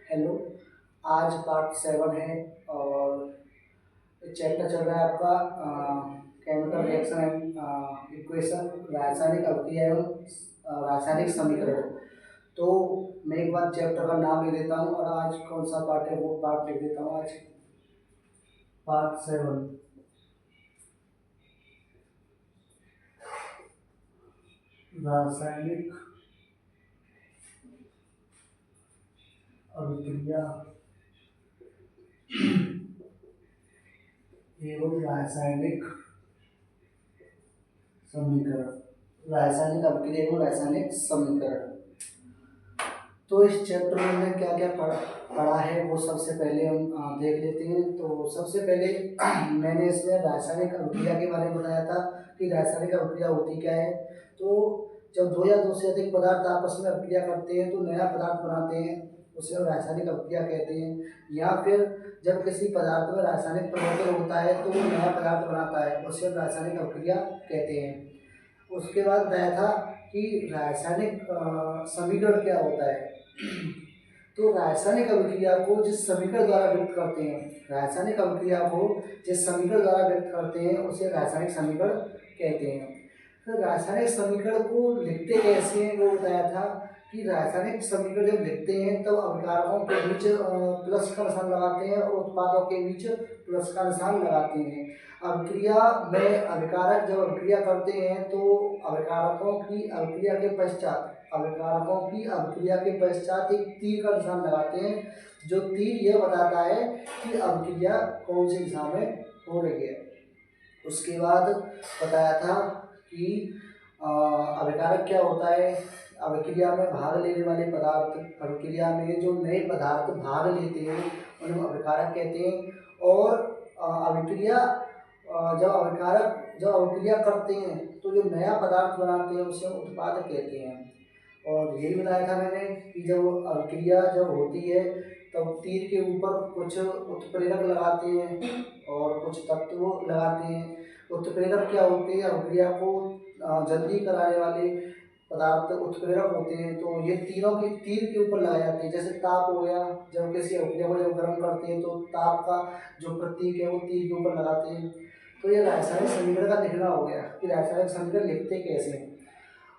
Hello. आज part 7 है और चैप्टर चल रहा है आपका केमिकल रिएक्शन एंड इक्वेशन, रासायनिक अभिक्रिया एवं रासायनिक समीकरण। तो मैं एक बार चैप्टर का नाम लिख देता हूँ और आज कौन सा पार्ट है वो पार्ट लिख देता हूँ। आज पार्ट 7, रासायनिक अभिक्रिया एवं रासायनिक समीकरण, रासायनिक अभिक्रिया एवं रासायनिक समीकरण। तो इस चैप्टर में हमने क्या क्या पढ़ा है वो सबसे पहले हम देख लेते हैं। तो सबसे पहले मैंने इसमें रासायनिक अभिक्रिया के बारे में बताया था कि रासायनिक अभिक्रिया होती क्या है। तो जब दो या दो से अधिक पदार्थ आपस में अभिक्रिया करते हैं तो नया पदार्थ बनाते हैं, उसे हम रासायनिक अभिक्रिया कहते हैं। या फिर जब किसी पदार्थ में रासायनिक परिवर्तन होता है तो वो नया पदार्थ बनाता है, उसे हम रासायनिक अभिक्रिया कहते हैं। उसके बाद बताया था कि रासायनिक समीकरण क्या होता है। तो रासायनिक अभिक्रिया को जिस समीकरण द्वारा व्यक्त करते हैं, रासायनिक अभिक्रिया को जिस समीकरण द्वारा व्यक्त करते हैं उसे रासायनिक समीकरण कहते हैं। तो रासायनिक समीकरण को लिखते कैसे हैं वो बताया था कि रासायनिक समीकरण जब लिखते हैं तब अभिकारकों के बीच प्लस का निशान लगाते हैं और उत्पादों के बीच प्लस का निशान लगाते हैं। अभिक्रिया में अभिकारक जब अभिक्रिया करते हैं तो अभिकारकों की अभिक्रिया के पश्चात एक तीर का निशान लगाते हैं, जो तीर यह बताता है कि अभिक्रिया कौन सी दिशा में हो रही है। उसके बाद बताया था कि अभिकारक क्या होता है। अभिक्रिया में भाग लेने वाले पदार्थ, अभिक्रिया में जो नए पदार्थ भाग लेते हैं उन्हें अभिकारक कहते हैं। और अभिक्रिया जब अभिक्रिया करते हैं तो जो नया पदार्थ बनाते हैं उसे उत्पाद कहते हैं। और यही बताया था मैंने कि जब अभिक्रिया जब होती है तब तीर के ऊपर कुछ उत्प्रेरक लगाते हैं और कुछ तत्व लगाते हैं। उत्प्रेरक क्या होते हैं, अभिक्रिया को जल्दी कराने वाले पदार्थ उत्प्रेरक होते हैं। तो ये तीनों के तीर के ऊपर लगाए जाते हैं। जैसे ताप हो गया, जब किसी अभिक्रिया को जब गर्म करते हैं तो ताप का जो प्रतीक है वो तीर के ऊपर लगाते हैं। तो ये रासायनिक समीकरण का लिखना हो गया कि रासायनिक समीकरण लिखते कैसे हैं।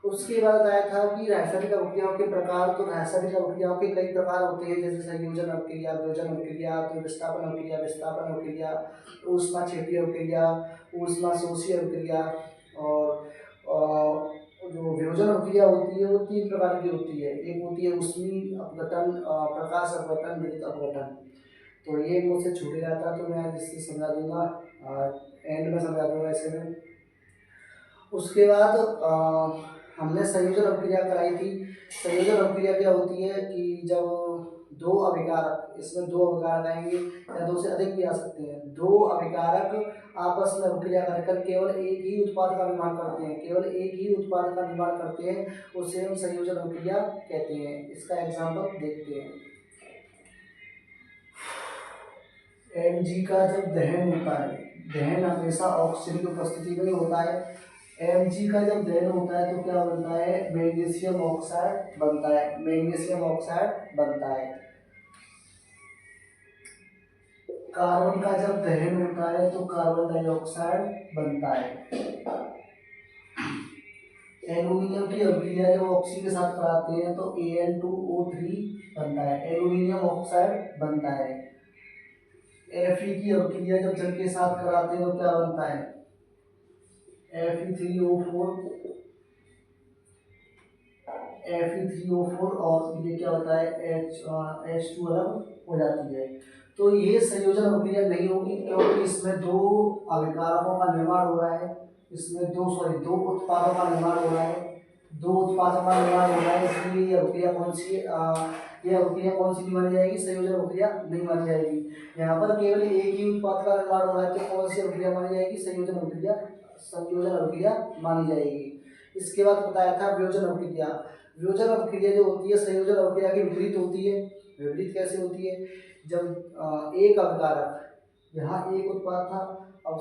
उसके बाद आया था कि रासायनिक अभिक्रियाओं के प्रकार। तो रासायनिक अभिक्रियाओं के कई प्रकार होते हैं, जैसे संयोजन अभिक्रिया, वियोजन अभिक्रिया, तो विस्थापन अभिक्रिया, विस्थापन अभिक्रिया, ऊष्माक्षेपीय अभिक्रिया, ऊष्माशोषी अभिक्रिया। और जो वियोजन अभिक्रिया होती है वो 3 प्रकार की होती है। एक होती है ऊष्मीय अपघटन, प्रकाश अपघटन, विद्युत अपघटन। तो ये मुझसे छूट गया था तो मैं आज इससे समझा दूंगा, एंड में समझा दूंगा ऐसे में। उसके बाद हमने संयोजन अभिक्रिया कराई थी। संयोजन अभिक्रिया क्या होती है कि जब दो अभिकारक, इसमें दो अभिकारक आएंगे या दो से अधिक भी आ सकते हैं, दो अभिकारक आपस में अभिक्रिया कर केवल एक ही उत्पाद का निर्माण करते हैं, केवल एक ही उत्पाद का निर्माण करते हैं, उसे हम संयोजन अभिक्रिया कहते हैं। इसका एग्जाम्पल देखते हैं। Mg का जब दहन होता है, दहन हमेशा ऑक्सीजन की उपस्थिति में होता है। Mg का जब दहन होता है तो क्या बनता है, मैग्नीशियम ऑक्साइड बनता है, मैग्नीशियम ऑक्साइड बनता है। कार्बन का जब दहन होता है तो कार्बन डाइऑक्साइड बनता है। एल्यूमिनियम की अभिक्रिया जब ऑक्सीजन के साथ कराते हैं तो Al2O3 बनता है, एल्यूमिनियम ऑक्साइड बनता है। Fe की अभिक्रिया जब जल के साथ कराते हैं तो क्या बनता है, Fe3O4 और ये क्या होता है, H2 अलग हो जाती है। तो ये संयोजन अभिक्रिया नहीं होगी क्योंकि इसमें दो अभिकारकों का निर्माण हो रहा है, इसमें दो उत्पादों का निर्माण हो रहा है, इसलिए ये अभिक्रिया कौन सी नहीं मानी जाएगी, संयोजन अभिक्रिया नहीं मानी जाएगी। यहाँ पर केवल एक ही उत्पाद का निर्माण हो रहा है तो कौन सी अभिक्रिया मानी जाएगी, संयोजन अभिक्रिया मानी जाएगी। इसके बाद बताया था वियोजन अभिक्रिया। वियोजन अभिक्रिया जो होती है संयोजन अभिक्रिया की विपरीत होती है। विपरीत कैसे होती है, जब एक अभिकारक, यहाँ एक उत्पाद था, अब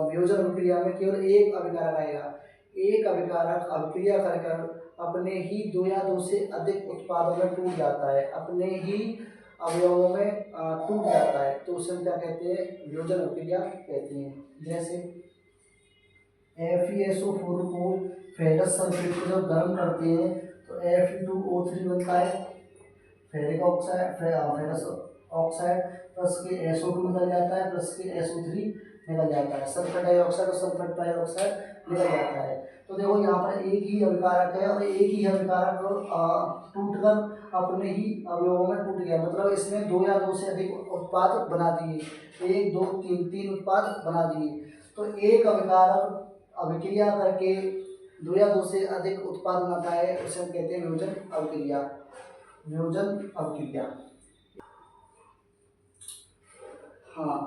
वियोजन अभिक्रिया में केवल एक अभिकारक आएगा। एक अभिकारक अभिक्रिया कर अपने ही दो या दो से अधिक उत्पादों में टूट जाता है, अपने ही अवयवों में टूट जाता है तो उसे हम क्या कहते हैं, वियोजन अभिक्रिया कहते हैं। जैसे FeSO4 को फेरस सल्फेट को जब गर्म करते हैं तो Fe2O3 बनता है, ferric oxide ferrous oxide plus के SO2 निकल जाता है, प्लस के SO3 निकल जाता है, सल्फर डाइऑक्साइड और सल्फर ट्राइऑक्साइड निकल जाता है। तो देखो यहाँ पर एक ही अभिकारक है और एक ही अभिकारक टूटकर अपने ही अवयवों में टूट गया, मतलब इसमें दो या दो से अधिक उत्पाद बना दिए, एक दो तीन उत्पाद बना दिए। तो एक अभिकारक अभिक्रिया करके दो या दो से अधिक उत्पाद बनाता है, उसे हम कहते हैं वियोजन अभिक्रिया। वियोजन अभिक्रिया। हाँ,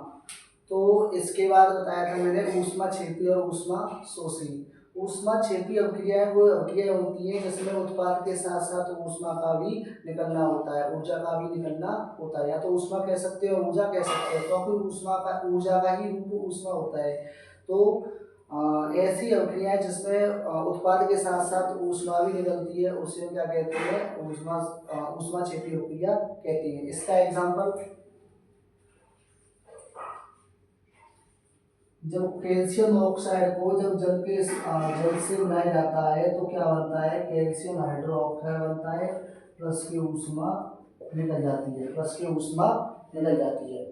तो इसके बाद बताया था मैंने ऊष्माक्षेपी और ऊष्माशोषी। ऊष्माक्षेपी अभिक्रियाएं वो अभिक्रिया होती है जिसमें उत्पाद के साथ साथ ऊष्मा का भी निकलना होता है, ऊर्जा का भी निकलना होता है, या तो ऊष्मा कह सकते हो ऊर्जा कह सकते हो, क्योंकि ऊर्जा का ही रूप ऊष्मा होता है। तो ऐसी अभिक्रियाएं जिसमें उत्पाद के साथ साथ ऊष्मा भी निकलती है उसे हम क्या कहते हैं, ऊष्माक्षेपी अभिक्रिया कहते हैं। इसका एग्जाम्पल, जब कैल्शियम ऑक्साइड को जब जल से मिलाया जाता है तो क्या बनता है, कैल्शियम हाइड्रोक्साइड बनता है, प्लस की ऊष्मा निकल जाती है, प्लस की ऊष्मा निकल जाती है।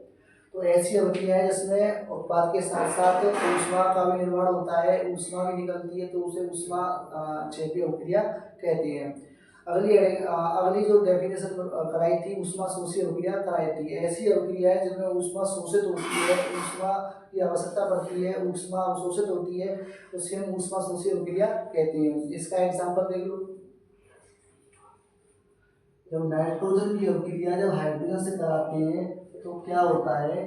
तो ऐसी अभिक्रिया है जिसमें उत्पाद के साथ साथ ऊष्मा का भी निर्माण होता है, ऊष्मा भी निकलती है, तो उसे ऊष्मा क्षेपी अभिक्रिया कहते हैं। अगली जो डेफिनेशन कराई थी ऊष्मा शोषी अभिक्रिया कराई थी। ऐसी अभिक्रिया है जिनमें ऊष्मा शोषित होती है, ऊष्मा की आवश्यकता पड़ती है, ऊष्मा अवशोषित होती है, उसे हम ऊष्मा शोषी अभिक्रिया कहते हैं। इसका एग्जाम्पल देख लो, जब नाइट्रोजन की अभिक्रिया जब हाइड्रोजन से कराते हैं तो क्या होता है,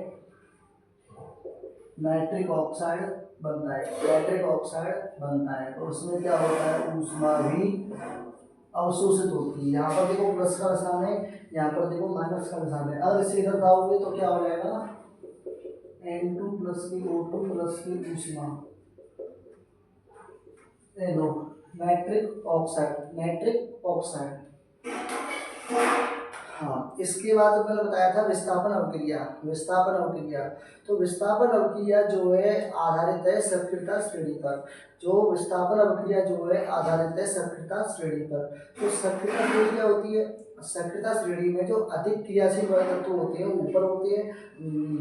नाइट्रिक ऑक्साइड बनता है, नाइट्रिक ऑक्साइड बनता है, तो उसमें क्या होता है, ऊष्मा भी अवशोषित होती है। यहाँ पर देखो प्लस का निशान है, यहाँ पर देखो माइनस का निशान है, अगर इसे इधर लाओगे तो क्या हो जाएगा, N2 प्लस की O2 प्लस की ऊष्मा, नाइट्रिक ऑक्साइड, नाइट्रिक ऑक्साइड। हाँ, इसके बाद मैंने बताया था विस्थापन अभिक्रिया। विस्थापन अभिक्रिया, तो विस्थापन अभिक्रिया जो है आधारित है सक्रियता श्रेणी पर। जो विस्थापन अभिक्रिया जो है आधारित है सक्रियता श्रेणी पर। तो सक्रियता श्रेणी क्या होती है, सक्रियता श्रेणी में जो अधिक क्रियाशील वर्ग तत्व होते हैं वो ऊपर होते हैं,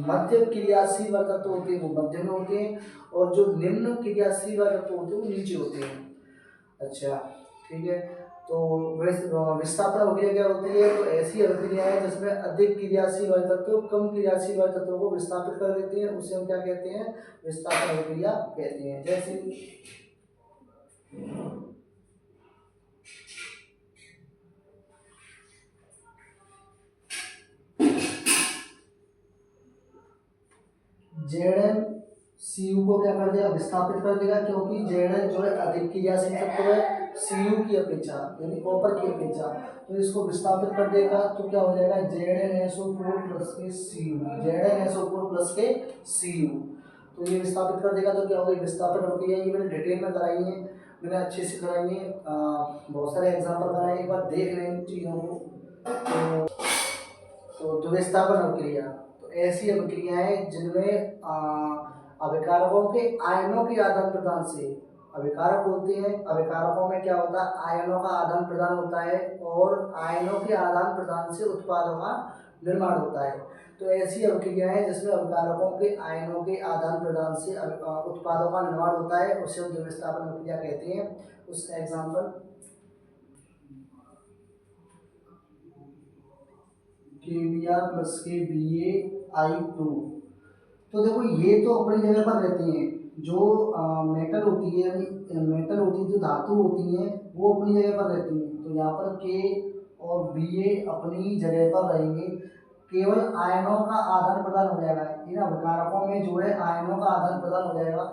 मध्य क्रियाशील वर्ग तत्व होते हैं वो मध्य में होते हैं, और जो निम्न क्रियाशील वर्ग तत्व होते हैं वो नीचे होते हैं। अच्छा, ठीक है। तो विस्थापन अभिक्रिया क्या होती है, तो ऐसी अभिक्रिया है जिसमें अधिक क्रियाशील वाले तत्व कम क्रियाशील वाले तत्वों को विस्थापित कर देते हैं, उसे हम क्या कहते हैं, विस्थापन अभिक्रिया कहते हैं। जैसे ZnCu को क्या कर देगा, विस्थापित कर देगा, क्योंकि Zn जो है अधिक क्रियाशील तत्व है Cu की अपेक्षा, यानी कॉपर की अपेक्षा, तो इसको विस्थापित कर देगा तो क्या हो जाएगा, ZnSO4 प्लस के Cu, ZnSO4 प्लस के Cu, तो ये विस्थापित कर देगा तो क्या होगा, विस्थापन अभिक्रिया। ये मैंने डिटेल में कराई है, मैंने अच्छे से कराई है, बहुत सारे एग्जाम्पल कराए, एक बार देख लें इन चीज़ों को। तो विस्थापन अभिक्रिया, तो ऐसी अभिक्रियाएं जिनमें अभिकारकों के आयनों के आदान प्रदान से, अभिकारक होते हैं, अभिकारकों में क्या होता है, आयनों का आदान प्रदान होता है, और आयनों के आदान प्रदान से उत्पादों का निर्माण होता है। तो ऐसी अभिक्रियाएं जिसमें अभिकारकों के आयनों के आदान प्रदान से उत्पादों का निर्माण होता है उसे हम विस्थापन अभिक्रिया कहते हैं। उसका एग्जाम्पल KBr प्लस के BaI2। तो देखो ये तो अपनी जगह पर रहती हैं, जो मेटल होती है, जो धातु होती हैं वो अपनी जगह पर रहती हैं, तो यहाँ पर K और Ba अपनी जगह पर रहेंगे, केवल आयनों का आदान प्रदान हो जाएगा, इन अभिकारकों में जो है आयनों का आदान प्रदान हो जाएगा,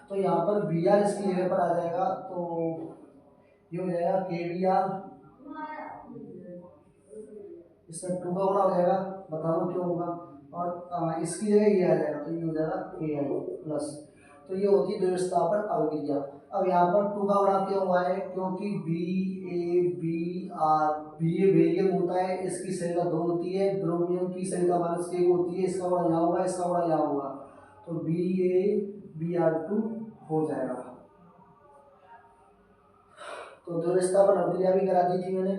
तो यहाँ पर Br इसकी जगह पर आ जाएगा, तो ये हो जाएगा KBr, इसमें 2 का गुणा हो जाएगा, बता दो क्यों होगा, और इसकी जगह ये आ जाएगा तो ये हो जाएगा Ki प्लस। तो ये होती है द्विस्थापन अभिक्रिया। अब यहाँ पर 2 का गुणा क्यों हुआ है, क्योंकि बी ए बेरियम होता है, इसकी संख्या 2 होती है, ब्रोमियम की संख्या -1 होती है, इसका गुणा यहाँ होगा, इसका गुणा यहाँ होगा, तो BaBr2 हो जाएगा। तो द्विस्थापन अभिक्रिया भी करा दी थी मैंने,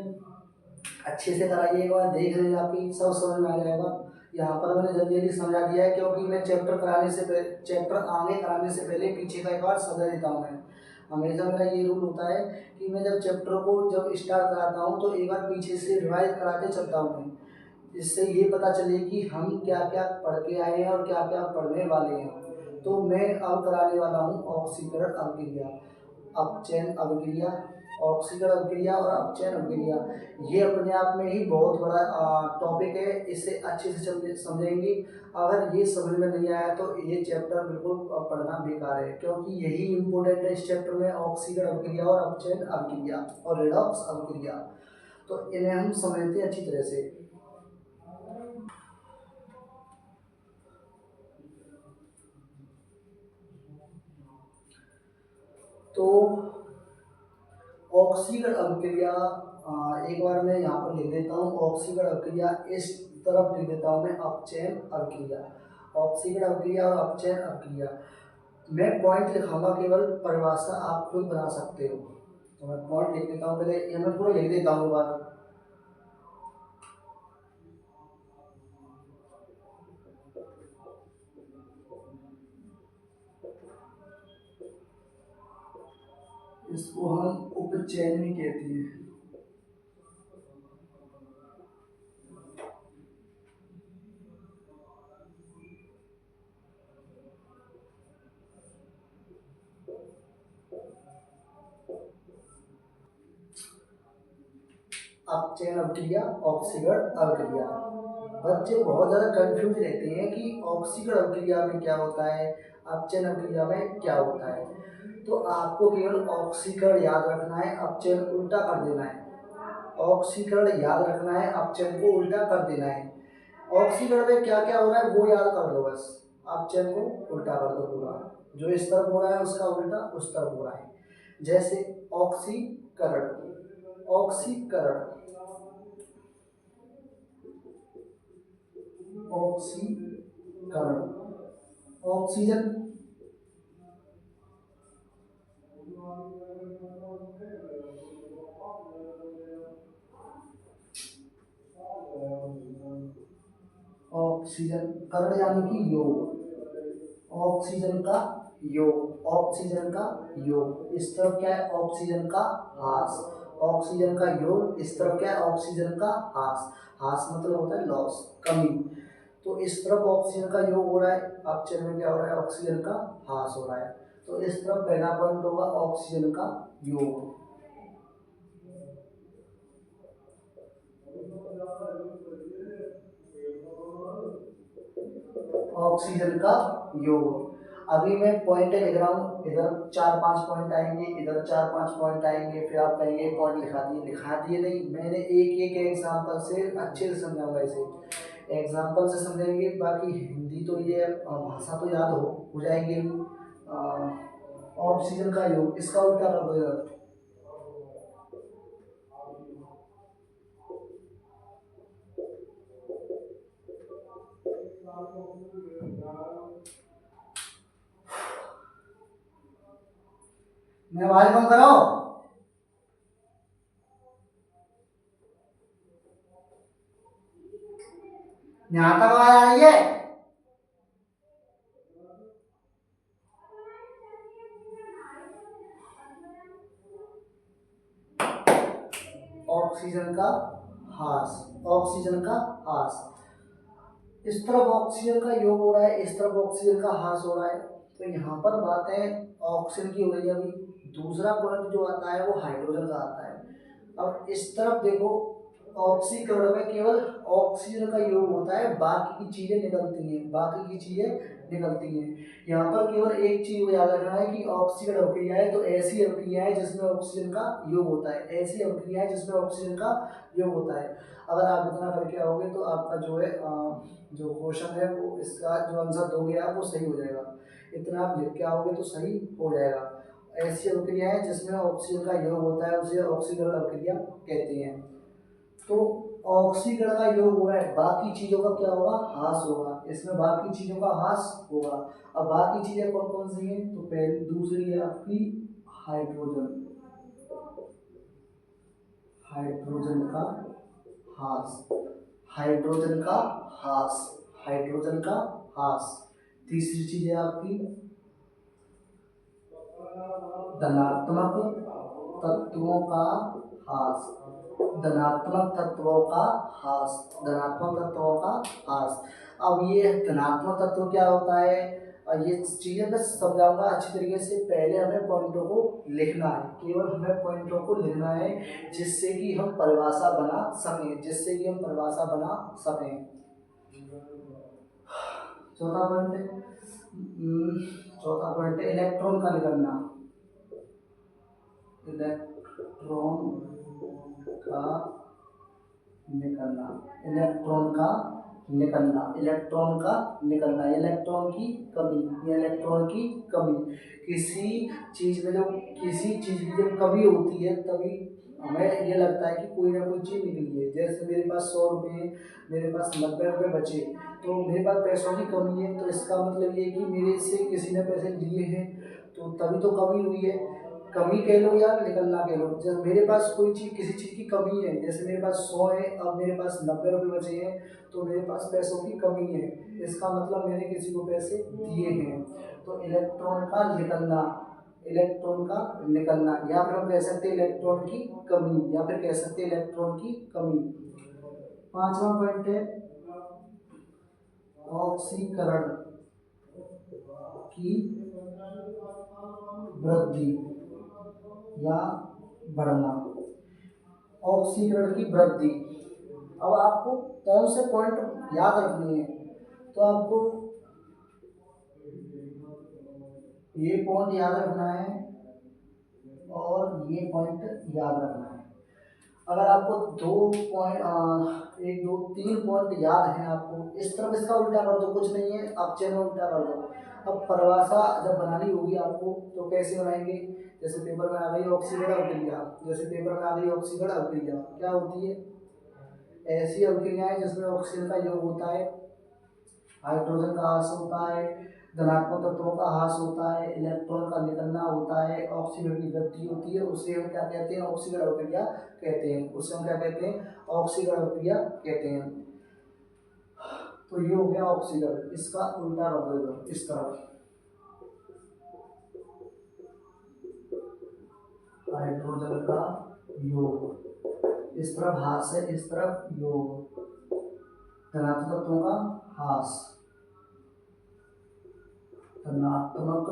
अच्छे से कराइए, एक बार देख लेंगे, आपकी सब समझ में आ जाएगा। यहाँ पर मैंने जल्दी जल्दी समझा दिया है, क्योंकि मैं चैप्टर आगे कराने से पहले पीछे का एक बार समझा देता हूँ। मैं हमेशा मेरा ये रूल होता है कि मैं जब चैप्टर को जब स्टार्ट कराता हूँ तो एक बार पीछे से रिवाइज कराते चलता हूँ मैं, जिससे ये पता चले कि हम क्या क्या पढ़ के आए हैं और क्या क्या पढ़ने वाले हैं। तो मैं अब कराने वाला हूँ ऑक्सीकरण अभिक्रिया, अपचयन अभिक्रिया, ऑक्सीकरण अभिक्रिया और अपचयन अभिक्रिया। ये अपने आप में ही बहुत बड़ा टॉपिक है, इसे अच्छे से समझेंगे। अगर ये समझ में नहीं आया तो ये चैप्टर बिल्कुल पढ़ना बेकार है, क्योंकि यही इम्पोर्टेंट है इस चैप्टर में, ऑक्सीकरण अभिक्रिया और अपचयन अभिक्रिया और रिडॉक्स अभिक्रिया। तो इन्हें हम समझते हैं अच्छी तरह से। तो ऑक्सीकरण अभिक्रिया, एक बार मैं यहाँ पर लिख देता हूँ ऑक्सीकरण अभिक्रिया, इस तरफ लिख देता हूँ मैं अपचयन अभिक्रिया, ऑक्सीकरण अभिक्रिया और अपचयन अभिक्रिया। मैं पॉइंट लिखाऊंगा, केवल परिभाषा आप खुद बना सकते हो। तो मैं पॉइंट लिख देता हूँ, पहले ये मैं पूरा लिख देता हूँ बार। इसको हम उपचयन भी कहते हैं। अपचयन अभिक्रिया, ऑक्सीकरण अभिक्रिया। बच्चे बहुत ज़्यादा कंफ्यूज रहते हैं कि ऑक्सीकरण अभिक्रिया में क्या होता है, अपचयन अभिक्रिया में क्या होता है। तो आपको केवल ऑक्सीकरण याद रखना है, अपचयन उल्टा कर देना है। ऑक्सीकरण याद रखना है, अपचयन को उल्टा कर देना है। ऑक्सीकरण में क्या क्या हो रहा है वो याद कर लो बस, अपचयन को उल्टा कर दो पूरा। जो इस तरफ हो रहा है उसका उल्टा उस तरफ हो रहा है। जैसे ऑक्सीकरण, ऑक्सीकरण, ऑक्सीकरण, ऑक्सीजन, ऑक्सीजन करण यानी कि योग, ऑक्सीजन का योग, ऑक्सीजन का योग। इस तरफ क्या है, ऑक्सीजन का ह्रास, ऑक्सीजन का योग। इस तरफ क्या है, ऑक्सीजन का ह्रास, ह्रास मतलब होता है लॉस, कमी। तो इस तरफ ऑक्सीजन का योग हो रहा है, अपचयन में क्या हो रहा है, ऑक्सीजन का ह्रास हो रहा है। तो इस तरफ पहला पॉइंट होगा ऑक्सीजन का योग, ऑक्सीजन का योग। अभी मैं पॉइंट लिख रहा हूँ, इधर 4-5 पॉइंट आएंगे, इधर 4-5 पॉइंट आएंगे, फिर आप कहेंगे पॉइंट लिखा दिए नहीं। मैंने एक एक एग्जाम्पल से अच्छे से समझाऊंगा, इसे एग्जाम्पल से समझेंगे। बाकी हिंदी तो ये भाषा तो याद हो जाएगी। ऑक्सीजन का योग, इसका उल्टा कर दो इधर, मैं आवाज कम कराओ। यहाँ तक आवाज आ रही है? ऑक्सीजन का ह्रास, ऑक्सीजन का ह्रास। इस तरफ ऑक्सीजन का योग हो रहा है, इस तरफ ऑक्सीजन का ह्रास हो रहा है। तो यहाँ पर बातें ऑक्सीजन की हो गई। अभी दूसरा पॉइंट जो आता है वो हाइड्रोजन का आता है। अब इस तरफ देखो, ऑक्सीकरण में केवल ऑक्सीजन का योग होता है, बाकी की चीजें निकलती हैं, बाकी की चीजें निकलती हैं। यहाँ पर केवल एक चीज को याद रखना है कि ऑक्सीकरण अभिक्रिया है तो ऐसी अभिक्रिया है जिसमें ऑक्सीजन का योग होता है, ऐसी अभिक्रिया है जिसमें ऑक्सीजन का योग होता है। अगर आप इतना करके आओगे तो आपका जो है जो क्वेश्चन है वो, इसका जो आंसर दोगे आप वो सही हो जाएगा। इतना आप लिख के आओगे तो सही हो जाएगा। ऐसी अभिक्रिया है जिसमें ऑक्सीजन का योग होता है उसे ऑक्सीकरण अभिक्रिया कहते हैं। तो ऑक्सीकरण का योग हो रहा है, बाकी चीजों का क्या होगा, ह्रास होगा, इसमें बाकी चीजों का ह्रास होगा। अब बाकी चीजें कौन कौन सी हैं, तो पहली दूसरी है आपकी हाइड्रोजन, हाइड्रोजन का ह्रास, हाइड्रोजन का ह्रास, हाइड्रोजन का ह्रास। तीसरी चीज है आपकी धनात्मक तत्वों का ह्रास, धनात्मक तत्वों का ह्रास, धनात्मक तत्वों का ह्रास। अब ये धनात्मक तत्व क्या होता है, और ये चीजें मैं समझाऊंगा अच्छी तरीके से। पहले हमें पॉइंटों को लिखना है, केवल हमें पॉइंटों को लिखना है जिससे कि हम परिभाषा बना सकें, जिससे कि हम परिभाषा बना सकें। चौथा पॉइंट है, चौथा पॉइंट है इलेक्ट्रॉन का निकलना, इलेक्ट्रॉन का निकलना, इलेक्ट्रॉन का निकलना, इलेक्ट्रॉन का निकलना, इलेक्ट्रॉन की कमी, इलेक्ट्रॉन की कमी। किसी चीज में जब किसी चीज की जब कमी होती है तभी हमें ये लगता है कि कोई ना कोई चीज निकली है। जैसे मेरे पास 100 रुपये, मेरे पास 90 रुपये बचे, तो मेरे पास पैसों की कमी है, तो इसका मतलब ये कि मेरे से किसी ने पैसे लिए हैं, तो तभी तो कमी हुई है। कमी कह लो या निकलना कह लो, जब मेरे पास कोई चीज़ किसी चीज़ की कमी है, जैसे मेरे पास 100 है, अब मेरे पास 90 रुपये बचे हैं, तो मेरे पास पैसों की कमी है, इसका मतलब मैंने किसी को पैसे दिए हैं। तो इलेक्ट्रॉन का निकलना, इलेक्ट्रॉन का निकलना, या फिर हम कह सकते हैं इलेक्ट्रॉन की कमी, या फिर कह सकते हैं इलेक्ट्रॉन की कमी। पांचवा पॉइंट है ऑक्सीकरण की वृद्धि या बढ़ना, ऑक्सीकरण की वृद्धि। अब आपको कौन से पॉइंट याद रखने हैं, तो आपको ये पॉइंट याद रखना है और ये पॉइंट याद रखना है। अगर आपको दो पॉइंट, एक दो तीन पॉइंट याद हैं आपको, इस तरफ इसका उल्टा कर दो, कुछ नहीं है, अब चेन उल्टा कर दो। अब परिभाषा जब बनानी होगी आपको तो कैसे बनाएंगे, जैसे पेपर में आ गई ऑक्सीकरण अभिक्रिया, जैसे पेपर में आ गई ऑक्सीकरण अभिक्रिया क्या होती है, ऐसी अभिक्रियाएं जिसमें ऑक्सीजन का योग होता है, हाइड्रोजन का ह्रास होता है, धनात्मक तत्वों का ह्रास होता है, इलेक्ट्रॉन का निकलना होता है, ऑक्सीकरण की वृद्धि होती है, उसे हम क्या कहते हैं, ऑक्सीकरण अभिक्रिया कहते हैं, उसे हम क्या कहते हैं, ऑक्सीकरण अभिक्रिया कहते हैं। तो ये हो गया ऑक्सीकरण, इसका उल्टा कर दो इस तरफ, हाइड्रोजन का योग, इस तरफ ह्रास है, इस तरफ योग, धनात्मक तत्वों का ह्रास, धनात्मक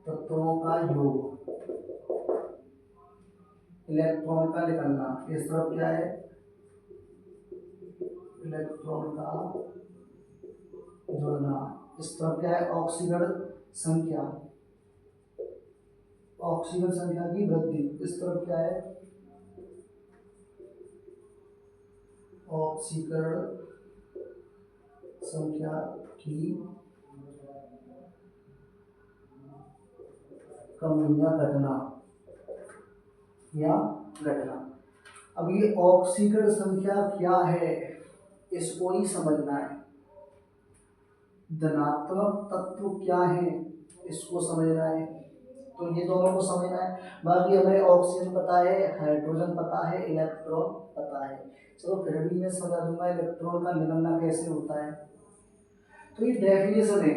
तत्वों का योग, इलेक्ट्रॉन का निकलना, इस तरफ क्या है, इलेक्ट्रॉन का जुड़ना, इस तरफ क्या है, ऑक्सीकरण संख्या, ऑक्सीजन संख्या की वृद्धि, इस तरफ क्या है, ऑक्सीकरण संख्या की कमी या घटना, या घटना। अब ये ऑक्सीकरण संख्या क्या है इसको ही समझना है, धनात्मक तत्व क्या है इसको समझना है, तो ये दोनों को समझना है। बाकी हमें ऑक्सीजन पता है, हाइड्रोजन पता है, इलेक्ट्रॉन पता है, चलो फिर भी मैं समझा दूंगा इलेक्ट्रॉन का निकलना कैसे होता है। तो ये डेफिनेशन है,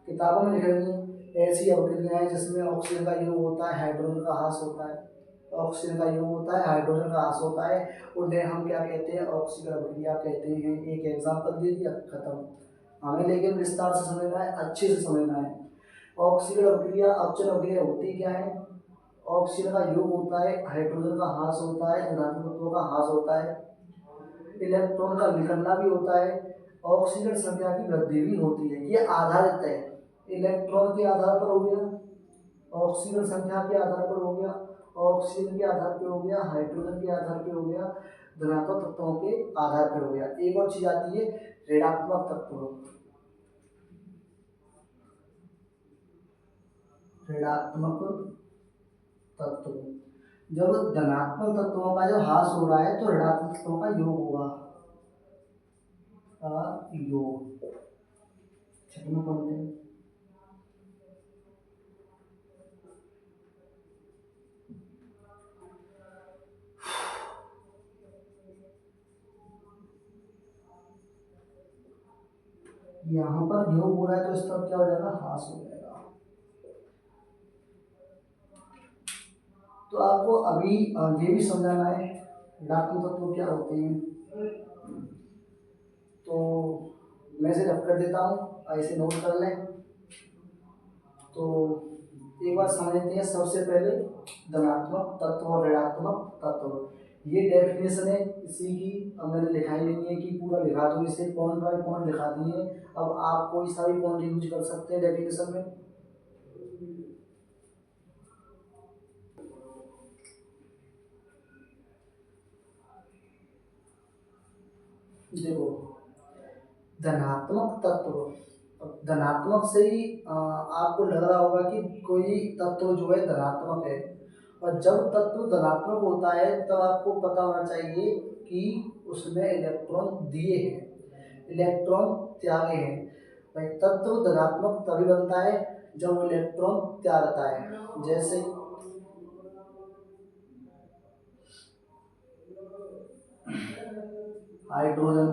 किताबों में लिख रही है, ऐसी अभिक्रियाएं जिसमें ऑक्सीजन का योग होता है, हाइड्रोजन का ह्रास होता है, ऑक्सीजन का योग होता है, हाइड्रोजन का ह्रास होता है, उन्हें हम क्या कहते हैं, ऑक्सीकरण अभिक्रिया कहते हैं। एक एग्जाम्पल दे दिया, खत्म। हमें लेकिन विस्तार से समझना है, अच्छे से समझना है। ऑक्सीकरण अभिक्रिया, अपचयन अभिक्रिया होती क्या है, ऑक्सीजन का योग होता है, हाइड्रोजन का ह्रास होता है, धनात्मक तत्वों का ह्रास होता है, इलेक्ट्रॉन का निकलना भी होता है, ऑक्सीजन संख्या की वृद्धि भी होती है। ये आधारित है, इलेक्ट्रॉन के आधार पर हो गया, ऑक्सीजन संख्या के आधार पर हो गया, ऑक्सीजन के आधार पर हो गया, हाइड्रोजन के आधार पर हो गया, धनात्मक तत्वों के आधार पर हो गया। एक और चीज आती है ऋणात्मक तत्व, ऋणात्मक तत्व। जब धनात्मक तत्वों का जो ह्रास हो रहा है तो ऋणात्मक तत्वों का योग होगा, योग। छठवें पॉइंट, यहाँ पर योग हो रहा है तो इसका क्या हो जाएगा, ह्रास हो जाएगा। तो आपको अभी ये भी समझाना है ऋणात्मक तत्व क्या होते हैं। तो मैं इसे रख कर देता हूँ, ऐसे नोट कर लें। तो एक बार समझ लेते हैं सबसे पहले धनात्मक तत्व और ऋणात्मक तत्व। ये डेफिनेशन है इसी की, अब मैंने लिखाई नहीं है कि पूरा लिखा दूँ, इसे पॉइंट बाय पॉइंट लिखा दिए। अब आप कोई सा भी पॉइंट यूज कर सकते हैं डेफिनेशन में। देखो, धनात्मक तत्व, धनात्मक से ही आपको लग रहा होगा कि कोई तत्व जो है धनात्मक है, और जब तत्व धनात्मक होता है तब आपको पता होना चाहिए कि उसमें इलेक्ट्रॉन दिए हैं, इलेक्ट्रॉन त्यागे हैं। भाई तत्व धनात्मक तभी बनता है जब वो इलेक्ट्रॉन त्यागता है। जैसे हाइड्रोजन,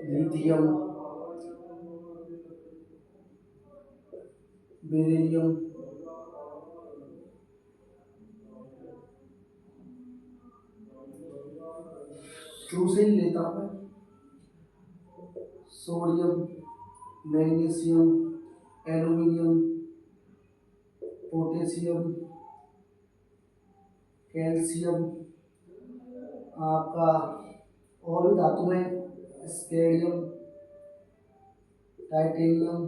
लिथियम, बेरिलियम, शुरू से ही लेता हूँ मैं, sodium, magnesium, aluminium, potassium, calcium, आपका और भी धातु में स्केडियम, टाइटेनियम,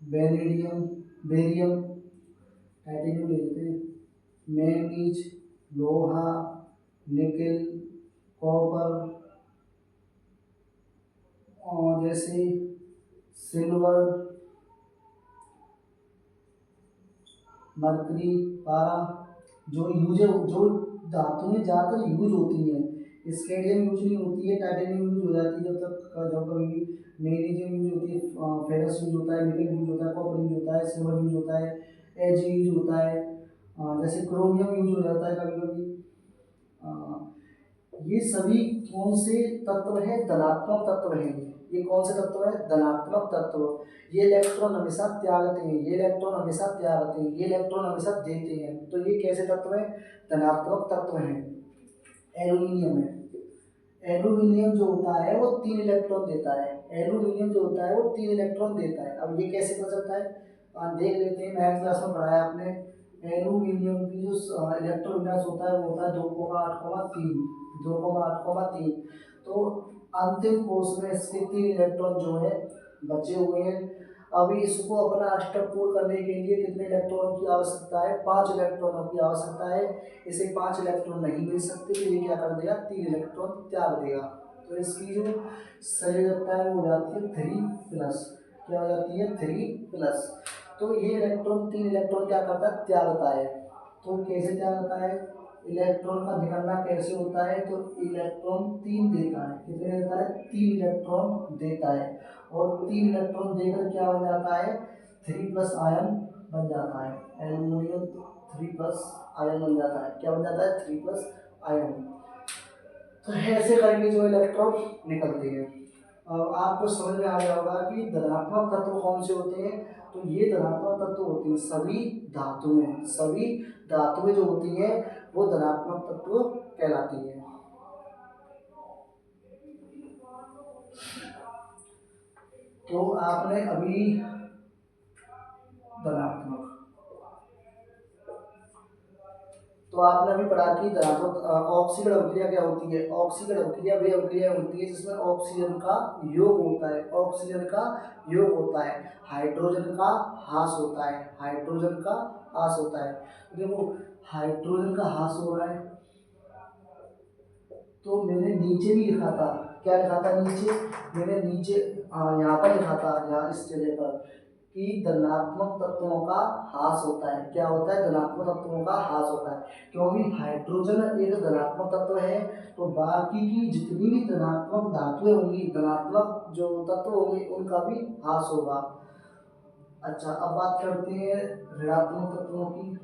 बेनेडियम, बेरियम, टाइटेनियम ले लेते हैं, मैंगनीज, लोहा, निकेल, कॉपर, और जैसे सिल्वर, मरकरी, पारा, जो यूज, जो धातुएं ज़्यादातर यूज होती हैं। स्केडियम यूज नहीं होती है, टाइटेनियम यूज हो जाती है जब कभी भी, मैग्नीशियम यूज होती है, फेरस यूज होता है, निकल यूज होता है, कॉपर यूज होता है, सिल्वर यूज होता है, एज यूज होता है, जैसे क्रोमियम यूज हो जाता है कभी कभी। ये सभी कौन से तत्व है, धनात्मक तत्व है। ये कौन से तत्व है, धनात्मक तत्व। ये इलेक्ट्रॉन हमेशा त्यागते हैं, ये इलेक्ट्रॉन हमेशा त्यागते हैं, ये इलेक्ट्रॉन हमेशा देते हैं। तो ये कैसे तत्व है, धनात्मक तत्व हैं। एल्यूमिनियम है, एल्यूमिनियम जो होता है वो 3 इलेक्ट्रॉन देता है, एल्यूमिनियम जो होता है वो 3 इलेक्ट्रॉन देता है। अब ये कैसे बन सकता है, देख लेते हैं, मैथ क्लास में पढ़ाया आपने। एल्यूमिनियम की जो इलेक्ट्रॉन विन्यास होता है वो होता है 2,8,3, 2,8,3। तो अंतिम कोर्स में इसके 3 इलेक्ट्रॉन जो है बचे हुए हैं। अभी इसको अपना अष्टक पूर्ण करने के लिए कितने इलेक्ट्रॉनों की आवश्यकता है, 5 इलेक्ट्रॉनों की आवश्यकता है। इसे 5 इलेक्ट्रॉन नहीं मिल सकते तो ये क्या कर देगा, 3 इलेक्ट्रॉन त्याग देगा। तो इसकी जो संयोजकता है वो हो जाती है 3+, क्या हो जाती है 3+। तो ये इलेक्ट्रॉन 3 इलेक्ट्रॉन क्या करता है, त्यागता है। तो कैसे त्यागता है, इलेक्ट्रॉन का निकलना कैसे होता है, तो इलेक्ट्रॉन 3 देता है, कितने देता है, 3 इलेक्ट्रॉन देता है। और 3 इलेक्ट्रॉन देकर क्या बन जाता है, 3+ आयन बन जाता है। एल्यूमिनियम 3+ आयन बन जाता है, क्या बन जाता है, 3+ आयन। तो ऐसे करके जो इलेक्ट्रॉन निकलते हैं। अब आपको समझ में आ गया होगा कि धनात्मक तत्व कौन से होते हैं। तो ये धनात्मक तत्व होते हैं सभी धातुएं, सभी धातुएं जो होती हैं वो धनात्मक तत्व कहलाती है। तो आपने अभी धनात्मक, तो आपने अभी पढ़ा कि धनात्मक ऑक्सीकरण अभिक्रिया क्या होती है। ऑक्सीकरण अभिक्रिया वे अभिक्रिया होती है जिसमें ऑक्सीजन का योग होता है, ऑक्सीजन का योग होता है, हाइड्रोजन का ह्रास होता है, हाइड्रोजन का ह्रास होता है। देखो हाइड्रोजन का ह्रास हो रहा है, तो मैंने नीचे भी लिखा था, क्या लिखा था नीचे, मैंने नीचे यहाँ पर लिखा था, यहाँ इस जगह पर कि धनात्मक तत्वों का ह्रास होता है। क्या होता है? धनात्मक तत्वों का ह्रास होता है, क्योंकि हाइड्रोजन एक धनात्मक तत्व है, तो बाकी की जितनी भी धनात्मक धातुएं होंगी, धनात्मक जो तत्व होंगे, उनका भी ह्रास होगा। अच्छा, अब बात करते हैं ऋणात्मक तत्वों की।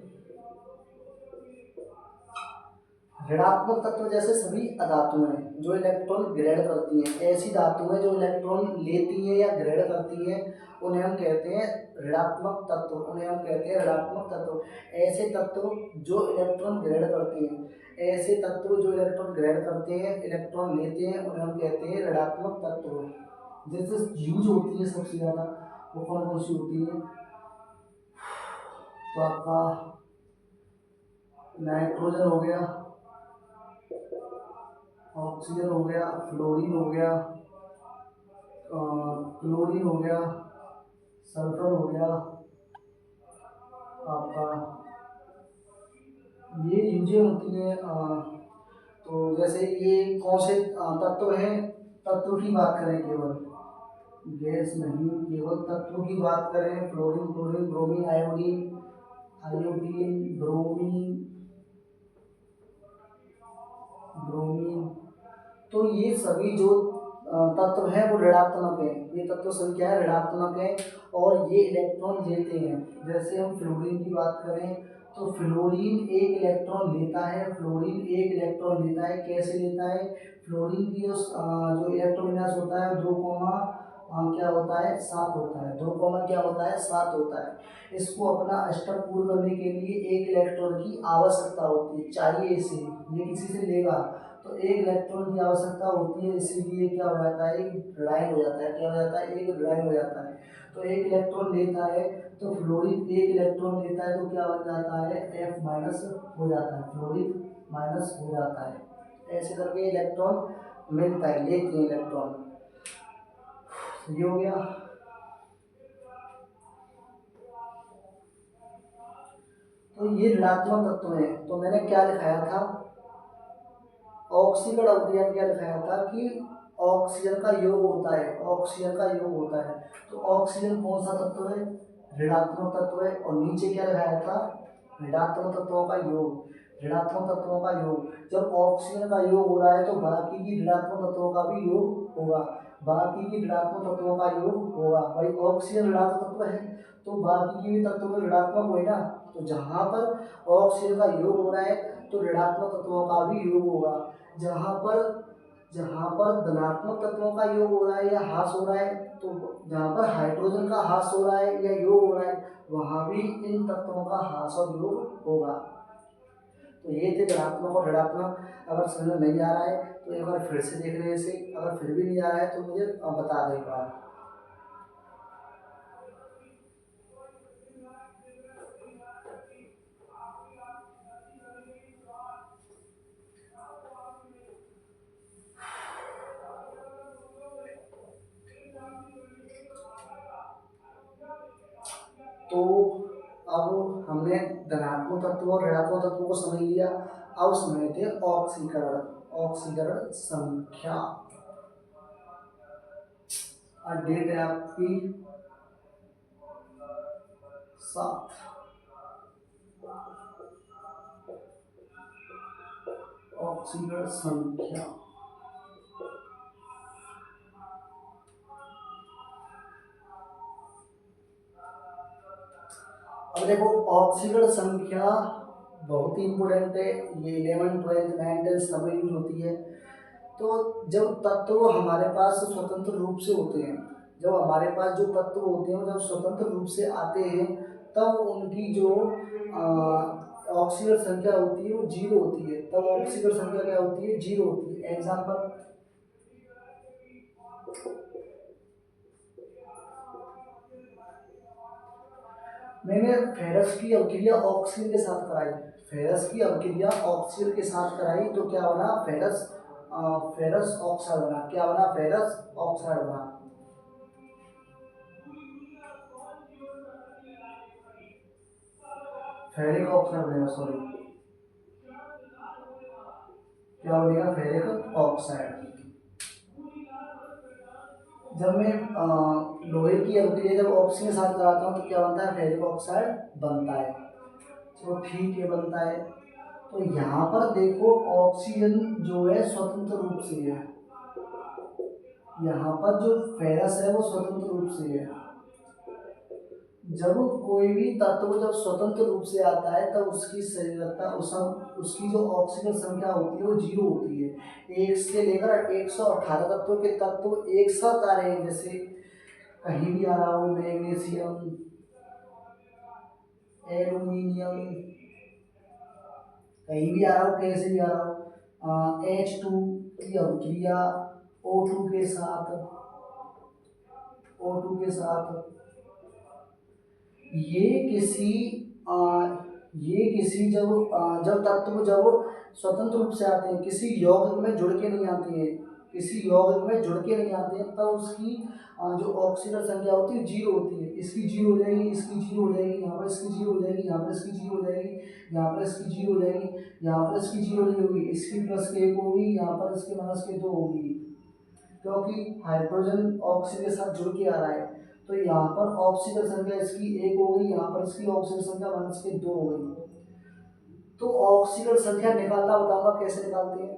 ऋणात्मक तत्व जैसे सभी अधातुएं जो इलेक्ट्रॉन ग्रहण करती हैं, ऐसी धातुएं जो इलेक्ट्रॉन लेती हैं या ग्रहण करती हैं, उन्हें हम कहते हैं ऋणात्मक तत्व। उन्हें हम कहते हैं ऋणात्मक तत्व। ऐसे तत्व जो इलेक्ट्रॉन ग्रहण करते हैं, ऐसे तत्व जो इलेक्ट्रॉन ग्रहण करते हैं, इलेक्ट्रॉन लेते हैं, उन्हें हम कहते हैं ऋणात्मक तत्व। जैसे यूज होती है सबसे ज़्यादा, वो कौन कौन सी होती है? तो आपका नाइट्रोजन हो गया, ऑक्सीजन हो गया, फ्लोरीन हो गया, क्लोरीन हो गया, सल्फर हो गया आपका। ये यूजें होती हैं। तो जैसे ये कौन से तत्व हैं? तत्व की बात करें, केवल गैस नहीं, केवल तत्व की बात करें, fluorine, chlorine, bromine, iodine, iodine, bromine, bromine, तो ये सभी जो तत्व हैं वो ऋणात्मक है। ये तत्व सभी क्या है? ऋणात्मक है, और ये इलेक्ट्रॉन लेते हैं। जैसे हम फ्लोरीन की बात करें, तो फ्लोरीन एक इलेक्ट्रॉन लेता है। फ्लोरीन एक इलेक्ट्रॉन लेता है। कैसे लेता है? फ्लोरीन की जो इलेक्ट्रॉन विन्यास होता है 2, क्या होता है? 7 होता है। 2, क्या होता है? 7 होता है। इसको अपना अष्टक पूर्ण करने के लिए एक इलेक्ट्रॉन की आवश्यकता होती है, चाहिए इसे। ये किसी से लेगा तो एक इलेक्ट्रॉन की आवश्यकता होती है, इसीलिए क्या हो जाता है? एक ऋणायन हो जाता है। क्या हो जाता है? एक ऋणायन हो जाता है। तो एक इलेक्ट्रॉन लेता है, तो फ्लोरीन एक इलेक्ट्रॉन लेता है, तो क्या बन जाता है? F माइनस हो जाता है, फ्लोरीन माइनस हो जाता है। ऐसे करके इलेक्ट्रॉन मिलता है, लेते हैं इलेक्ट्रॉन। ये हो गया। तो ये ऋणात्मक तत्व है। तो मैंने क्या दिखाया था? ऑक्सीकरण अवक्रिया में क्या दिखाया था कि ऑक्सीजन का योग होता है, ऑक्सीजन का योग होता है। तो ऑक्सीजन कौन सा तत्व है? ऋणात्मक तत्व है। और नीचे क्या दिखाया था? ऋणात्मक तत्वों का योग। ऋणात्मक तत्वों का योग, जब ऑक्सीजन का योग हो रहा है तो बाकी की ऋणात्मक तत्वों का भी योग होगा। बाकी की ऋणात्मक तत्वों का योग होगा। भाई ऑक्सीजन ऋणात्मक तत्व है, तो बाकी की भी तत्व में ऋणात्मक हुए ना। तो जहाँ पर ऑक्सीजन का योग हो रहा है तो ऋणात्मक तत्वों का भी योग होगा। जहाँ पर धनात्मक तत्वों का योग हो रहा है या ह्रास हो रहा है, तो जहाँ पर हाइड्रोजन का ह्रास हो रहा है या योग हो रहा है, वहाँ भी इन तत्वों का ह्रास और योग होगा। तो ये थे धनात्मक और ऋणात्मक। अगर समझ में नहीं आ रहा है तो एक बार फिर से देख लें इसे। अगर फिर भी नहीं आ रहा है तो मुझे बता दें एक बार। तो अब हमने धनात्मक तत्वों और ऋणात्मक तत्वों को समझ लिया। अब समझते हैं ऑक्सीकरण। ऑक्सीकरण संख्या डेट है आपकी 7। ऑक्सीकरण संख्या, अब देखो ऑक्सीकरण संख्या बहुत ही इंपॉर्टेंट है। ये 11, 12, 9, 10 सब यूज होती है। तो जब तत्व हमारे पास स्वतंत्र रूप से होते हैं, जब हमारे पास जो तत्व होते हैं जब स्वतंत्र रूप से आते हैं, तब उनकी जो ऑक्सीकरण संख्या होती है वो 0 होती है। तब ऑक्सीकरण संख्या क्या होती है? 0 होती है। एग्जाम्पल, मैंने फेरस की अवक्रिया ऑक्सीजन के साथ कराई। फेरस की अवक्रिया ऑक्सीजन के साथ कराई तो क्या बना? फेरस फेरस ऑक्साइड बना। क्या बना? फेरस ऑक्साइड बना। फेरिक ऑक्साइड बनेगा, सॉरी, क्या बनेगा? Ferric oxide. जब मैं लोहे की अभिक्रिया जब ऑक्सीजन के साथ कराता हूँ तो क्या बनता है, फेरिक ऑक्साइड बनता है। चलो ठीक है, बनता है। तो यहाँ पर देखो ऑक्सीजन जो है स्वतंत्र रूप से है, यहाँ पर जो फेरस है वो स्वतंत्र रूप से है। जब कोई भी तत्व जब स्वतंत्र रूप से आता है तब उसकी संयोजकता उसकी जो ऑक्सीजन संख्या होती है वो 0 होती है। 1 से लेकर 118 तत्वों के तत्व एक साथ आ रहे हैं, जैसे कहीं भी आ रहा हो, मैग्नीशियम, एल्यूमिनियम, कहीं भी आ रहा हो, कैसे भी आ रहा हो, H2 की अभिक्रिया O2 के साथ, O2 के साथ, ये किसी आ, ये किसी जब तत्व जब स्वतंत्र रूप से आते हैं, किसी यौगिक में जुड़ के नहीं आते हैं, किसी यौगिक में जुड़ के नहीं आते हैं, तब उसकी जो ऑक्सीजन संख्या होती है 0 होती है। इसकी 0 हो जाएगी, इसकी 0 हो जाएगी, यहाँ पर इसकी 0 हो जाएगी, यहाँ पर इसकी 0 हो जाएगी, यहाँ पर इसकी 0 हो जाएगी, यहाँ पर इसकी 0 नहीं होगी, इसकी प्लस के 1 होगी, यहाँ पर इसके माइनस के 2 होगी, क्योंकि हाइड्रोजन ऑक्सीजन के साथ जुड़ के आ रहा है। तो यहाँ पर ऑक्सीजन संख्या इसकी 1 हो गई, यहाँ पर इसकी ऑक्सीजन संख्या माइनस के 2 हो गई। तो ऑक्सीजन संख्या निकालना बताऊंगा कैसे निकालते हैं।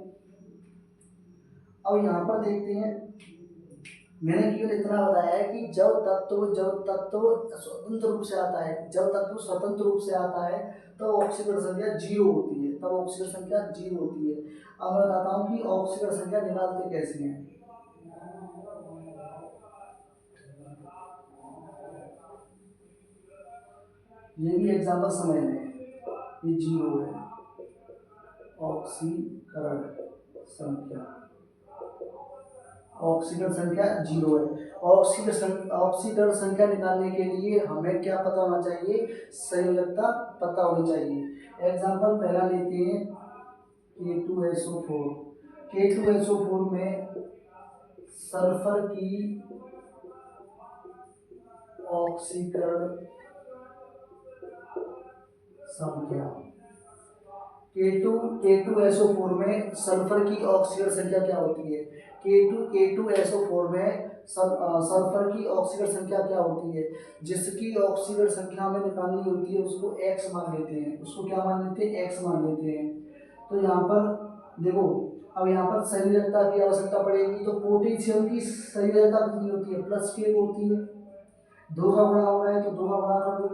अब यहाँ पर देखते हैं, मैंने केवल इतना बताया है कि जब तत्व स्वतंत्र रूप से आता है, जब तत्व स्वतंत्र रूप से आता है तो ऑक्सीजन संख्या 0 होती है, तब ऑक्सीजन संख्या 0 होती है। अब मैं बताता हूँ कि ऑक्सीजन संख्या निकालते कैसे हैं। ये भी एग्जाम्पल समझ लें, ये 0 है ऑक्सीकरण संख्या, ऑक्सीकरण संख्या 0 है। ऑक्सीकरण संख्या निकालने के लिए हमें क्या पता होना चाहिए, संयोजकता पता होनी चाहिए। एग्जाम्पल पहला लेते हैं K2SO4। K2SO4 में सल्फर की ऑक्सीकरण संख्या, K2SO4 में सल्फर की ऑक्सीकरण संख्या क्या होती है, K2SO4 में सल्फर की ऑक्सीकरण संख्या क्या होती है, जिसकी ऑक्सीकरण संख्या हमें निकालनी होती है उसको X मान लेते हैं, उसको क्या मान लेते हैं, X मान लेते हैं। तो यहाँ पर देखो, अब यहाँ पर संयोजकता की आवश्यकता पड़ेगी, तो पोटेशियम की संयोजकता कितनी होती है, प्लस के होती है। 2 का गुणा हो रहा है तो 2 का गुणा कर दो,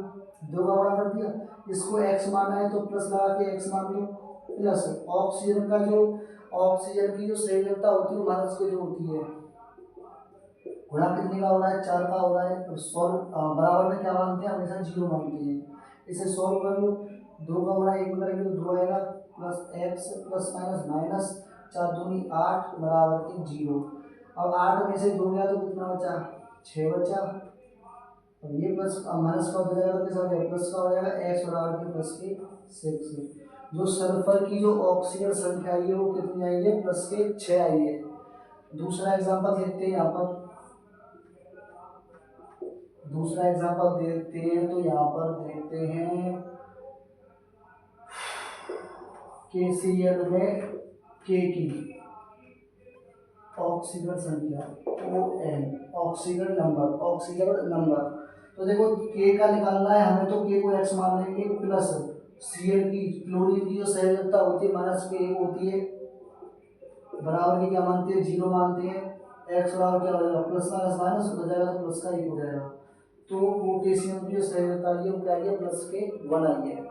2 का गुणा कर दिया, इसको x माना है तो प्लस लगा के x मान लो, प्लस ऑक्सीजन की जो संयोजकता होती है वो माइनस के 2 होती है। गुणा कितने का हो रहा है, 4 का हो रहा है, और सॉल्व बराबर में क्या मानते हैं, हमेशा 0 मानते हैं। इसे सॉल्व कर लो, 2 का गुणा 1 में करेंगे तो 2 आएगा, plus x plus minus minus 4 दूनी 8 बराबर के 0। अब 8 में से 2 गया तो कितना बचा, 6 बचा, और ये प्लस माइनस का हो जाएगा तो किस हो जाएगा, प्लस का हो जाएगा, x बराबर के प्लस के 6। जो सल्फर की जो ऑक्सीजन संख्या आई है वो कितनी आई है, प्लस के 6 आई है। दूसरा एग्जांपल देखते हैं, यहाँ पर दूसरा एग्जांपल देखते हैं, तो यहाँ पर देखते हैं KCl में K की ऑक्सीजन संख्या ON, ऑक्सीजन नंबर। तो देखो K का निकालना है हमें, तो K को X मान लेंगे, प्लस Cl की क्लोरीन की जो संयोजकता होती है माइनस के 1 होती है, बराबर की क्या मानते हैं, 0 मानते हैं। X बराबर क्या हो जाएगा, प्लस माइनस माइनस हो जाएगा तो प्लस का 1 हो जाएगा। तो पोटेशियम की जो संयोजकता आई है वो क्या आई है, प्लस के 1 आई है।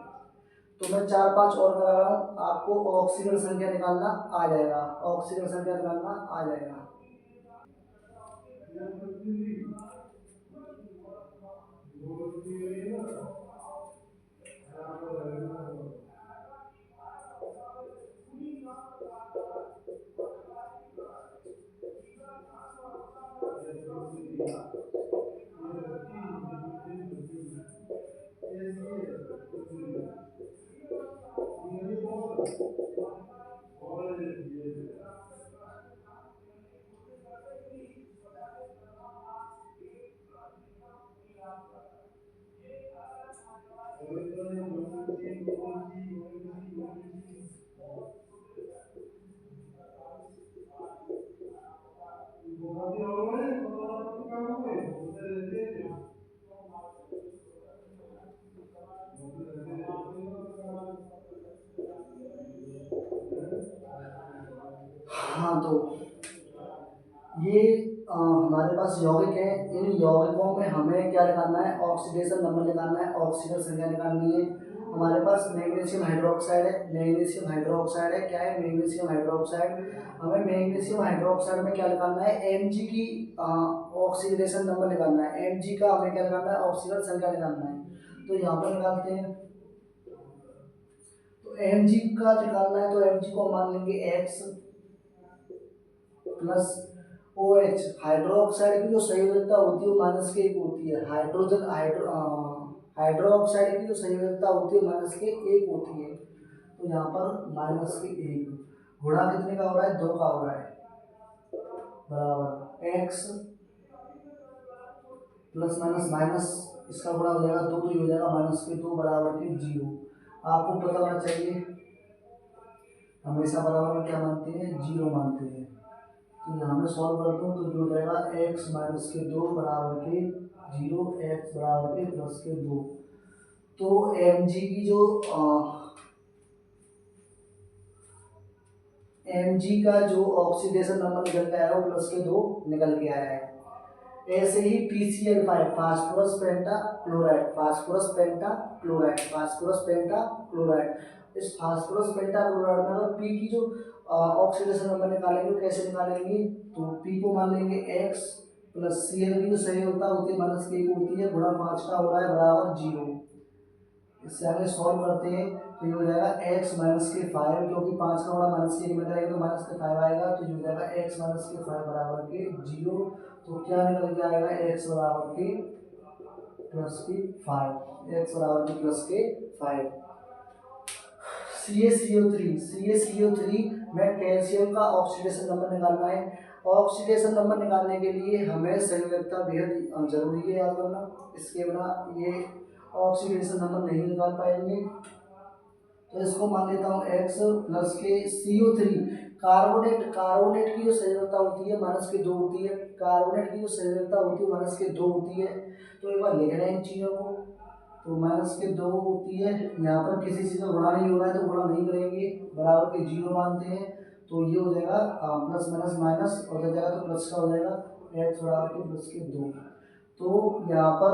तो मैं 4-5 और करा रहा हूँ, आपको ऑक्सीजन संख्या निकालना आ जाएगा, ऑक्सीजन संख्या निकालना आ जाएगा। हाँ तो ये हमारे पास यौगिक है। इन यौगिकों में हमें क्या निकालना है, ऑक्सीडेशन नंबर निकालना है, ऑक्सीजन संख्या निकालनी है। हमारे पास मैग्नीशियम हाइड्रोक्साइड है, मैग्नीशियम हाइड्रोक्साइड है, क्या है मैग्नीशियम हाइड्रोक्साइड। हमें मैग्नीशियम हाइड्रोक्साइड में क्या निकालना है, Mg की ऑक्सीडेशन नंबर निकालना है, Mg का हमें क्या निकालना है, ऑक्सीजन संख्या निकालना है। तो यहाँ पर निकालते हैं, तो Mg का निकालना है, तो Mg को मान लेंगे X प्लस OH। हाइड्रोक्साइड की जो संयोजकता होती है वो माइनस के एक होती है, हाइड्रोक्साइड की जो संयोजकता होती है माइनस के एक होती है। तो यहाँ पर माइनस के एक गुणा कितने का हो रहा है, 2 का हो रहा है, बराबर X प्लस माइनस माइनस इसका गुणा हो जाएगा 2, तो ये हो जाएगा माइनस के 2 बराबर के 0। आपको पता होना चाहिए हमेशा बराबर में क्या मानते हैं, 0 मानते हैं। तो यहाँ में सॉल्व करता हूँ तो जो हो जाएगा x माइनस के 2 बराबर के 0, x बराबर के प्लस के 2। तो Mg की जो Mg का जो ऑक्सीडेशन नंबर निकल के आया है वो प्लस के 2 निकल के आया है। ऐसे ही PCl5 फास्फोरस पेंटा क्लोराइड, फास्फोरस पेंटा क्लोराइड, फास्फोरस पेंटा क्लोराइड। इस फास्फोरस पेंटा क्लोराइड में अगर P की जो ऑक्सीडेशन नंबर निकालेंगे कैसे निकालेंगे, तो P को मान लेंगे x प्लस Cl की जो संयोजकता होती है माइनस के एक होती है, गुणा 5 का हो रहा है बराबर 0। इससे आगे सॉल्व करते हैं तो ये हो जाएगा x माइनस के 5, क्योंकि 5 का गुणा माइनस के 1 में करेंगे तो माइनस के 5 आएगा, तो ये हो जाएगा x माइनस के 5 बराबर के 0। तो क्या निकल के आएगा, x बराबर के प्लस के 5, x बराबर के प्लस के 5। CaCO3 में कैल्शियम का ऑक्सीडेशन नंबर निकालना है। ऑक्सीडेशन नंबर निकालने के लिए हमें संयोजकता बेहद जरूरी है याद करना, इसके बिना ये ऑक्सीडेशन नंबर नहीं निकाल पाएंगे। तो इसको मान लेता हूँ x प्लस के CO3। कार्बोनेट की जो संयोजकता होती है माइनस के 2 होती है, कार्बोनेट की जो संयोजकता होती है माइनस के 2 होती है। तो एक बार लिख रहे हैं इन चीज़ों को, तो माइनस के 2 होती है, यहाँ पर किसी चीज़ का गुणा नहीं हो रहा है तो गुणा नहीं करेंगे, बराबर के 0 मानते हैं। तो ये हो जाएगा प्लस माइनस माइनस और हो जाएगा तो प्लस का हो जाएगा x बराबर के प्लस के 2। तो यहाँ पर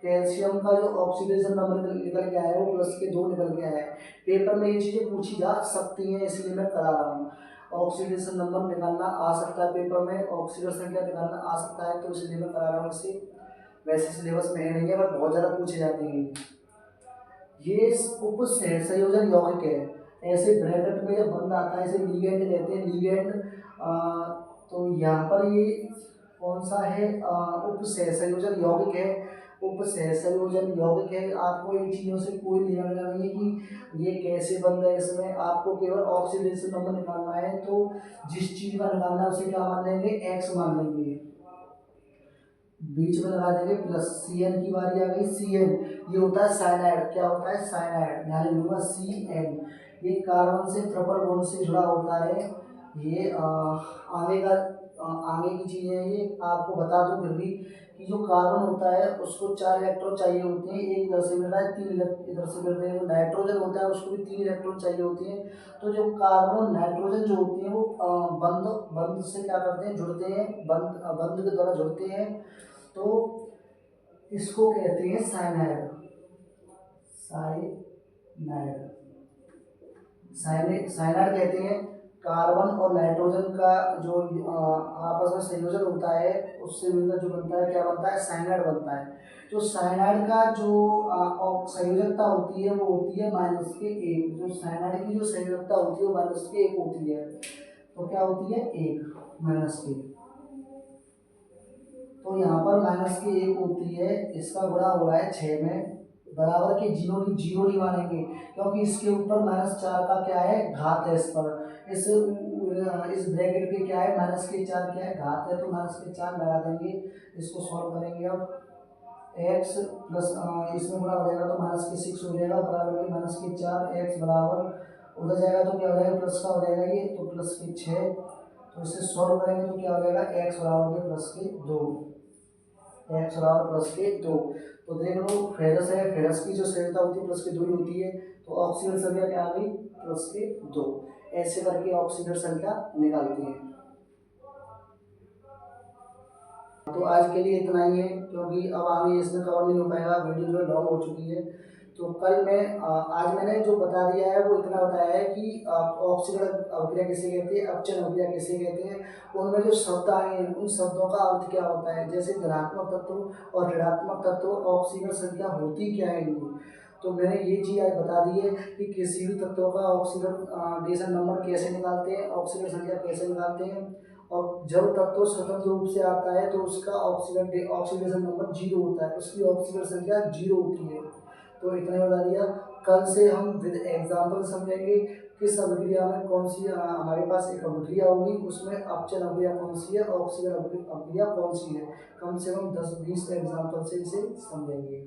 कैल्शियम का जो ऑक्सीडेशन नंबर निकल के आया है वो प्लस के 2 निकल के आया है। पेपर में ये चीज़ें पूछी जा सकती हैं इसलिए मैं करा रहा हूँ। ऑक्सीडेशन नंबर निकालना आ सकता है पेपर में, ऑक्सीजन संख्या निकालना आ सकता है, तो इसलिए मैं करा रहा हूँ इसे। वैसे सिलेबस में है नहीं है पर बहुत ज़्यादा पूछे जाते हैं। ये उप संयोजन यौगिक है, ऐसे ब्रैकेट में जब बंद आता है इसे लिगेंड कहते हैं, लिगेंड। तो यहाँ पर ये कौन सा है, उप संयोजन यौगिक है, उप संयोजन यौगिक है। आपको इन चीज़ों से कोई लेना देना नहीं है कि ये कैसे बंद है, इसमें आपको केवल ऑक्सीडेशन नंबर निकालना है। तो जिस चीज़ का निकालना है उसे क्या मान लेंगे, x मान लेंगे, बीच में लगा देंगे प्लस। Cn की बारी आ गई, Cn ये होता है साइनाइड, क्या होता है साइनाइड, यहाँ लिखूंगा Cn। ये कार्बन से ट्रिपल बॉन्ड से जुड़ा होता है, ये आगे की चीज़ें हैं। ये आपको बता दूं फिर भी कि जो कार्बन होता है उसको 4 इलेक्ट्रॉन चाहिए होते हैं, एक इधर से मिल रहा है, 3 इधर से मिल रहे हैं। नाइट्रोजन होता है उसको भी 3 इलेक्ट्रॉन चाहिए होती हैं। तो जो कार्बन नाइट्रोजन जो होती है वो बंध से क्या करते हैं, जुड़ते हैं, बंध के द्वारा जुड़ते हैं। तो इसको कहते हैं साइनाइड, साइनाइड कहते हैं। कार्बन और नाइट्रोजन का जो आपस में संयोजन होता है उससे मिलकर जो बनता है क्या बनता है, साइनाइड बनता है। तो साइनाइड का जो संयोजकता होती है वो होती है माइनस के 1। जो साइनाइड की जो संयोजकता होती है वो माइनस के 1 होती है। तो क्या होती है, 1 माइनस के। तो यहाँ पर माइनस की 1 होती है, इसका गुणा हो रहा है 6 में, बराबर के 0 की 0 नहीं मानेंगे क्योंकि इसके ऊपर -4 का क्या है, घात है। इस पर इस ब्रैकेट पे क्या है, -4 क्या है, घात है, तो -4 लगा देंगे। इसको सॉल्व करेंगे अब, x प्लस इसमें गुणा हो जाएगा तो -6 हो जाएगा, बराबर के -4 x बराबर उधर जाएगा तो क्या हो जाएगा, प्लस का हो जाएगा ये, तो +6। तो इसे सॉल्व करेंगे तो क्या हो जाएगा, x बराबर के +2, x बराबर +2। तो देख लो फेरस है, फेरस की जो संयोजकता होती है +2 ही होती है। तो ऑक्सीजन संख्या क्या आ गई, +2। ऐसे करके ऑक्सीजन संख्या निकालती हैं। तो आज के लिए इतना ही है, क्योंकि अब आगे इसमें कवर नहीं हो पाएगा, वीडियो जो है लॉन्ग हो चुकी है। तो कल मैं आज मैंने जो बता दिया है वो इतना बताया है कि ऑक्सीजन अभिक्रिया किसे कहते हैं, अपचयन अभिक्रिया किसे कहते हैं, उनमें जो शब्द आए हैं उन शब्दों का अर्थ क्या होता है, जैसे धनात्मक तत्व और ऋणात्मक तत्व ऑक्सीजन संख्या होती क्या है इनकी। तो मैंने ये चीज़ आज बता दी है कि किसी भी तत्वों का ऑक्सीजन नंबर कैसे निकालते हैं, ऑक्सीजन संख्या कैसे निकालते हैं, और जब तत्व स्वतंत्र रूप से आता है तो उसका ऑक्सीडेशन नंबर 0 होता है, उसकी ऑक्सीजन संख्या 0 होती है। तो इतना ही बता दिया। कल से हम विद एग्जाम्पल समझेंगे किस अभिक्रिया में कौन सी हमारे पास एक अभिक्रिया होगी, उसमें अपचयन अभिक्रिया कौन सी है, ऑक्सीजन अभिक्रिया कौन सी है। कम से कम 10-20 एग्जाम्पल से इसे समझेंगे।